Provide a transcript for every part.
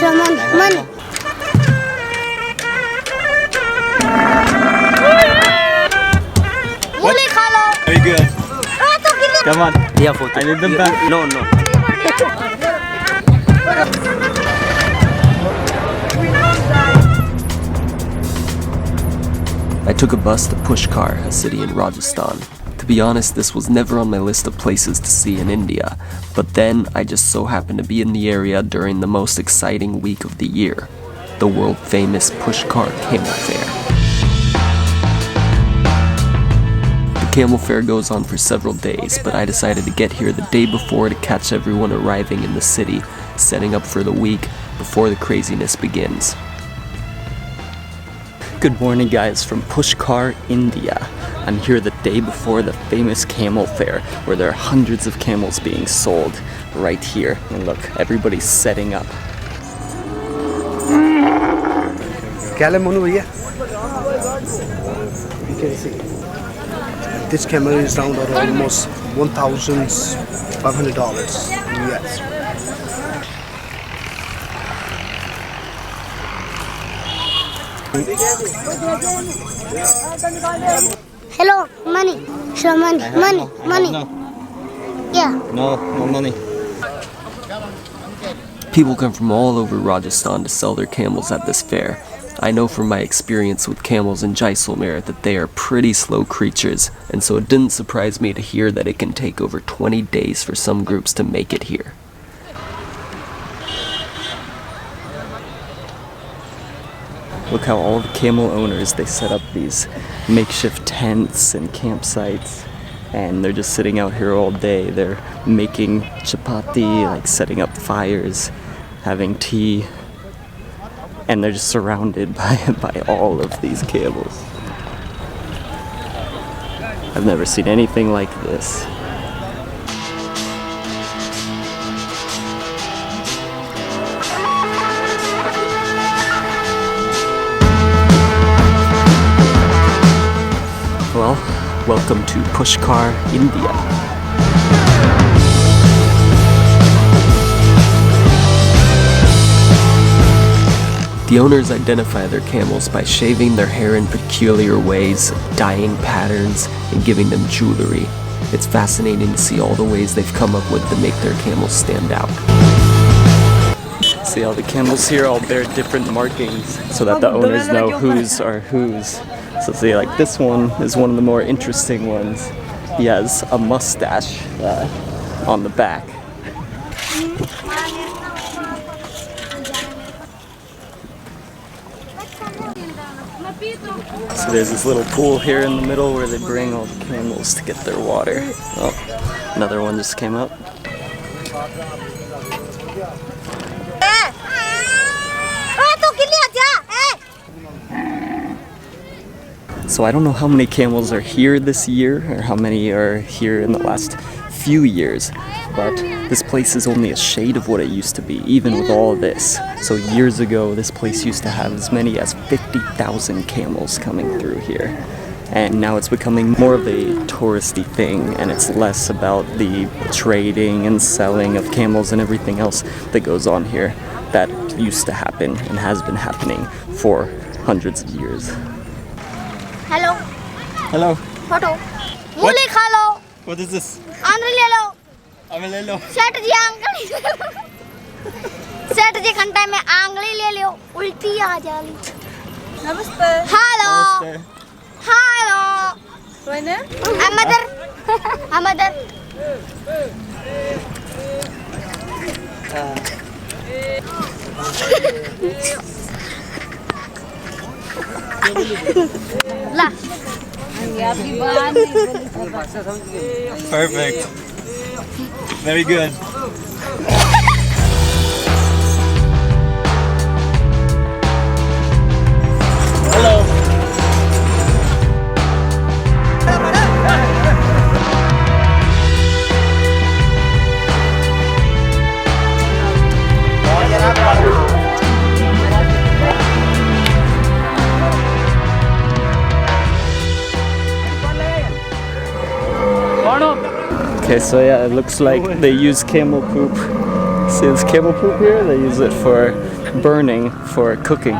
Show money. Very good. Come on. Yeah, photo. I need them back. No. I took a bus to Pushkar, a city in Rajasthan. To be honest, this was never on my list of places to see in India, but then I just so happened to be in the area during the most exciting week of the year, the world-famous Pushkar Camel Fair. The Camel Fair goes on for several days, but I decided to get here the day before to catch everyone arriving in the city, setting up for the week before the craziness begins. Good morning, guys, from Pushkar, India. I'm here the day before the famous camel fair, where there are hundreds of camels being sold right here. And look, everybody's setting up. You can see this camel is around almost $1,500 US. Hello, money. Show money. Money. Yeah. No money. People come from all over Rajasthan to sell their camels at this fair. I know from my experience with camels in Jaisalmer that they are pretty slow creatures, and so it didn't surprise me to hear that it can take over 20 days for some groups to make it here. Look how all the camel owners, they set up these makeshift tents and campsites, and they're just sitting out here all day. They're making chapati, like setting up fires, having tea, and they're just surrounded by all of these camels. I've never seen anything like this. Well, welcome to Pushkar, India. The owners identify their camels by shaving their hair in peculiar ways, dyeing patterns, and giving them jewelry. It's fascinating to see all the ways they've come up with to make their camels stand out. See, all the camels here all bear different markings so that the owners know whose are whose. So see, like this one is one of the more interesting ones. He has a mustache on the back. So there's this little pool here in the middle where they bring all the camels to get their water. Oh, another one just came up. So I don't know how many camels are here this year or how many are here in the last few years, but this place is only a shade of what it used to be, even with all of this. So years ago, this place used to have as many as 50,000 camels coming through here. And now it's becoming more of a touristy thing, and it's less about the trading and selling of camels and everything else that goes on here that used to happen and has been happening for hundreds of years. Hello. Hello. Photo. Muli kha lo. What is this? Andhri le lo. ले लो. Set ji आंगली. Set ji घंटा में आंगली ले लो. उल्टी आ जाली. नमस्ते. Hello. Namaste. Hello. What name? I'm mother. I'm mother. La. Perfect. Very good. Hello. Okay, so yeah, it looks like they use camel poop. See this camel poop here? They use it for burning for cooking.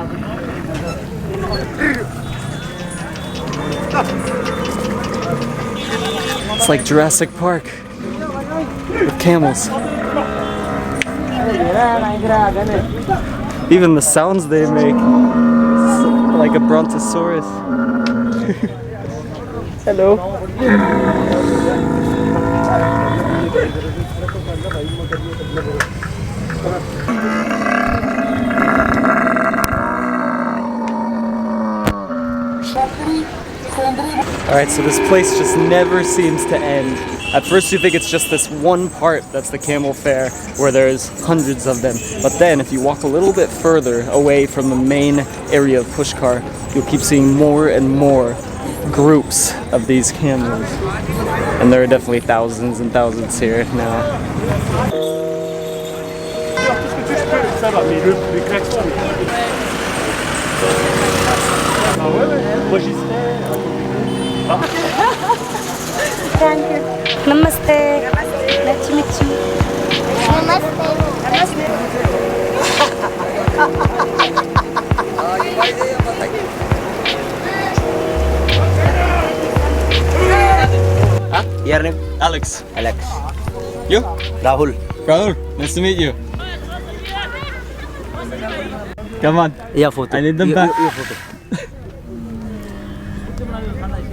It's like Jurassic Park with camels. Even the sounds they make, it's like a brontosaurus. Hello. Alright, so this place just never seems to end. At first you think it's just this one part that's the camel fair where there's hundreds of them. But then if you walk a little bit further away from the main area of Pushkar, you'll keep seeing more and more groups of these camels. And there are definitely thousands and thousands here now. Thank you. Namaste. Nice to meet you. Namaste. Your name? Alex. Alex. You? Rahul. Rahul, nice to meet you. Come on. Yeah, photo. I need them back. Photo.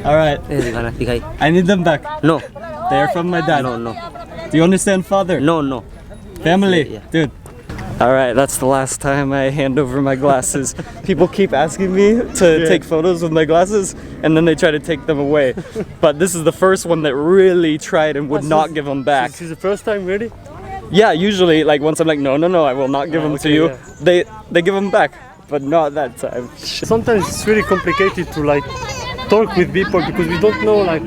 Alright. I need them back. No. They're from my dad. No. Do you understand father? No. Family? Yeah. Dude. Alright, that's the last time I hand over my glasses. People keep asking me to take photos with my glasses and then they try to take them away. But this is the first one that really tried and would not give them back. This is the first time, really? Yeah, usually like once I'm like, no, I will not give them to you. Yeah. They give them back, but not that time. Sometimes it's really complicated to like talk with people because we don't know like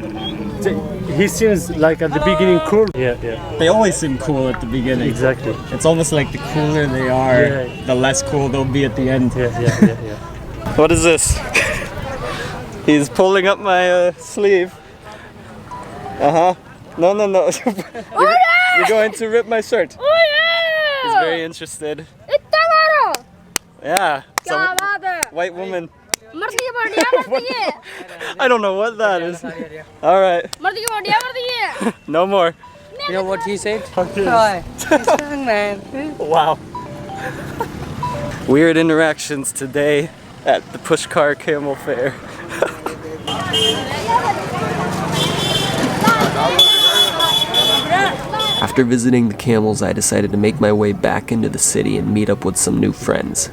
he seems like at the beginning cool. Yeah. They always seem cool at the beginning. Exactly. It's almost like the cooler they are, the less cool they'll be at the end. Yeah. What is this? He's pulling up my sleeve. No. You're going to rip my shirt. He's very interested. Yeah. Some white woman. I don't know what that is. Alright. No more. You know what he said? Wow. Weird interactions today at the Pushkar Camel Fair. After visiting the camels, I decided to make my way back into the city and meet up with some new friends.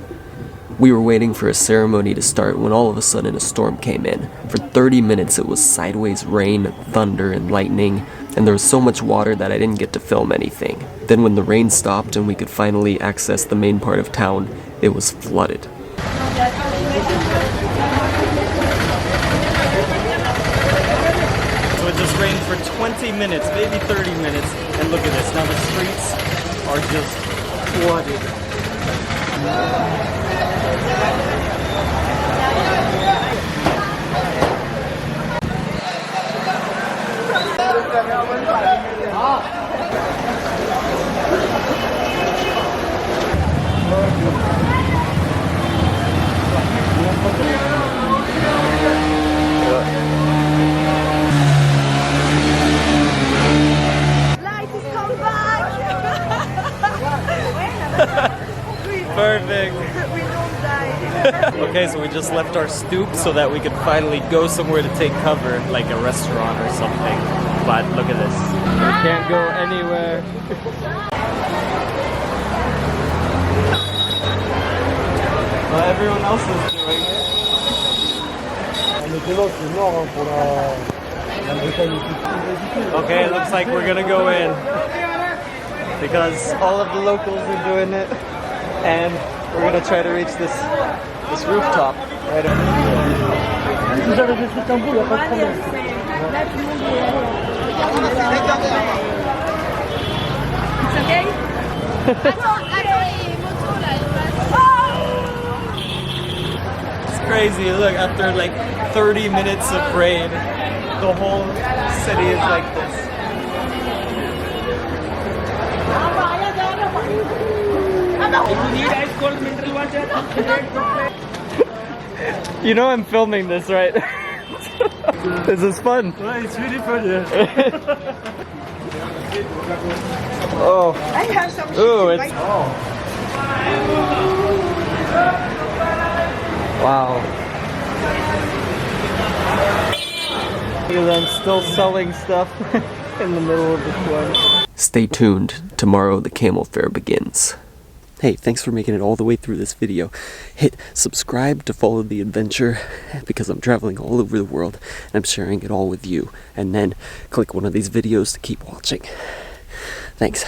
We were waiting for a ceremony to start when all of a sudden a storm came in. For 30 minutes it was sideways rain, thunder, and lightning, and there was so much water that I didn't get to film anything. Then when the rain stopped and we could finally access the main part of town, it was flooded. So it just rained for 20 minutes, maybe 30 minutes, and look at this. Now the streets are just flooded. Perfect. We don't die. Okay, so we just left our stoop so that we could finally go somewhere to take cover, like a restaurant or something. But look at this. We can't go anywhere. Well, everyone else is doing it. Okay, it looks like we're gonna go in. Because all of the locals are doing it. And we're gonna try to reach this rooftop right over It's crazy. Look, after like 30 minutes of rain, the whole city is like this. You know I'm filming this, right? This is fun. Well, it's really fun, yeah. Oh. I have some Ooh, it's... Wow. Look at them still selling stuff in the middle of the square. Stay tuned. Tomorrow the camel fair begins. Hey, thanks for making it all the way through this video. Hit subscribe to follow the adventure because I'm traveling all over the world and I'm sharing it all with you. And then click one of these videos to keep watching. Thanks.